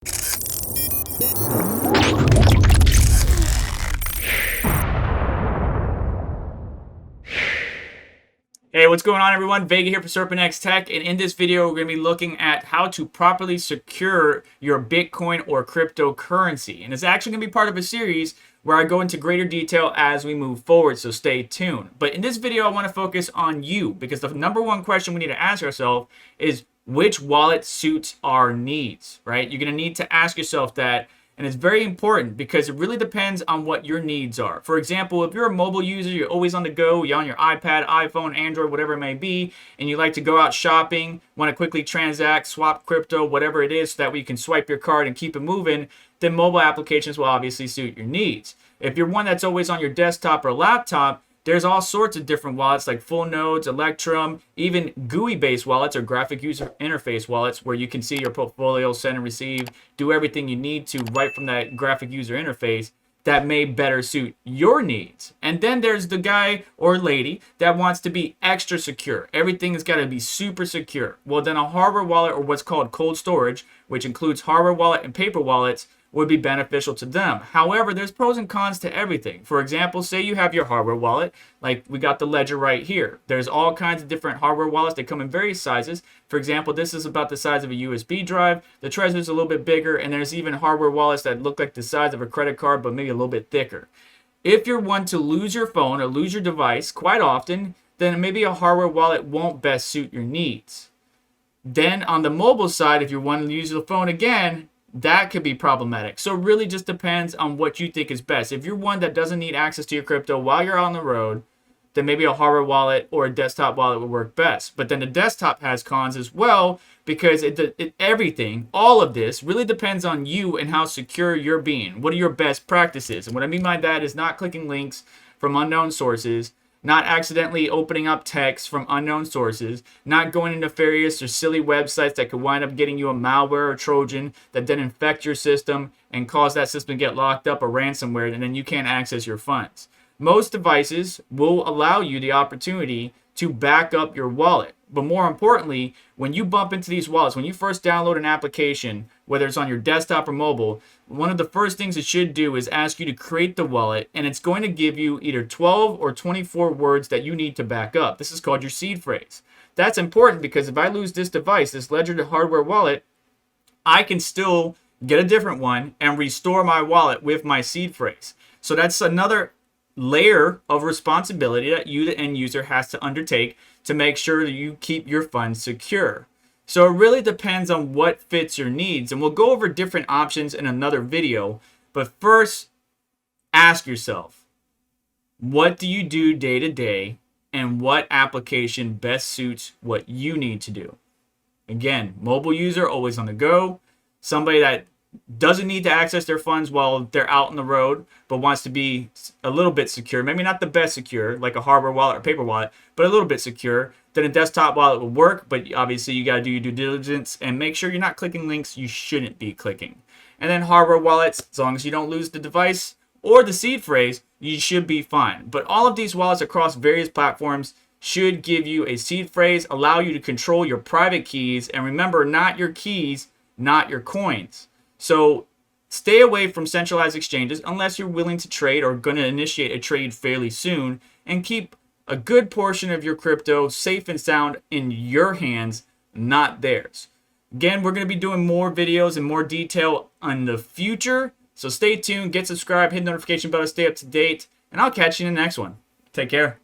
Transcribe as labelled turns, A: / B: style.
A: Hey, what's going on, everyone? Vega here for SerpentX Tech, and in this video, we're going to be looking at how to properly secure your Bitcoin or cryptocurrency. And it's actually going to be part of a series where I go into greater detail as we move forward, so stay tuned. But in this video, I want to focus on you, because the number one question we need to ask ourselves is which wallet suits our needs, right? You're going to need to ask yourself that. And it's very important because it really depends on what your needs are. For example, if you're a mobile user, you're always on the go, you're on your iPad, iPhone, Android, whatever it may be, and you like to go out shopping, want to quickly transact, swap crypto, whatever it is, so that way you can swipe your card and keep it moving, then mobile applications will obviously suit your needs. If you're one that's always on your desktop or laptop, there's all sorts of different wallets like full nodes, Electrum, even GUI-based wallets or graphic user interface wallets where you can see your portfolio, send and receive, do everything you need to right from that graphic user interface that may better suit your needs. And then there's the guy or lady that wants to be extra secure. Everything has got to be super secure. Well, then a hardware wallet or what's called cold storage, which includes hardware wallet and paper wallets, would be beneficial to them. However, there's pros and cons to everything. For example, say you have your hardware wallet, like we got the Ledger right here. There's all kinds of different hardware wallets. They come in various sizes. For example, this is about the size of a USB drive. The Trezor's a little bit bigger, and there's even hardware wallets that look like the size of a credit card, but maybe a little bit thicker. If you're one to lose your phone or lose your device quite often, then maybe a hardware wallet won't best suit your needs. Then on the mobile side, if you want to use the phone again, that could be problematic. So it really just depends on what you think is best. If you're one that doesn't need access to your crypto while you're on the road, then maybe a hardware wallet or a desktop wallet would work best. But then the desktop has cons as well, because everything, all of this really depends on you and how secure you're being. What are your best practices? And what I mean by that is not clicking links from unknown sources, not accidentally opening up text from unknown sources, not going into nefarious or silly websites that could wind up getting you a malware or Trojan that then infect your system and cause that system to get locked up or ransomware, and then you can't access your funds. Most devices will allow you the opportunity to back up your wallet. But more importantly, when you bump into these wallets, when you first download an application, whether it's on your desktop or mobile, one of the first things it should do is ask you to create the wallet, and it's going to give you either 12 or 24 words that you need to back up. This is called your seed phrase. That's important because if I lose this device, this Ledger hardware wallet, I can still get a different one and restore my wallet with my seed phrase. So that's another layer of responsibility that you, the end user, has to undertake to make sure that you keep your funds secure. So it really depends on what fits your needs, and we'll go over different options in another video. But first, ask yourself, what do you do day to day, and what application best suits what you need to do? Again, mobile user, always on the go, somebody that doesn't need to access their funds while they're out on the road, but wants to be a little bit secure. Maybe not the best secure, like a hardware wallet or paper wallet, but a little bit secure. Then a desktop wallet will work, but obviously you got to do your due diligence and make sure you're not clicking links you shouldn't be clicking. And then hardware wallets, as long as you don't lose the device or the seed phrase, you should be fine. But all of these wallets across various platforms should give you a seed phrase, allow you to control your private keys, and remember, not your keys, not your coins. So stay away from centralized exchanges unless you're willing to trade or going to initiate a trade fairly soon, and keep a good portion of your crypto safe and sound in your hands, not theirs. Again, we're going to be doing more videos in more detail in the future, so stay tuned, get subscribed, hit the notification bell to stay up to date, and I'll catch you in the next one. Take care.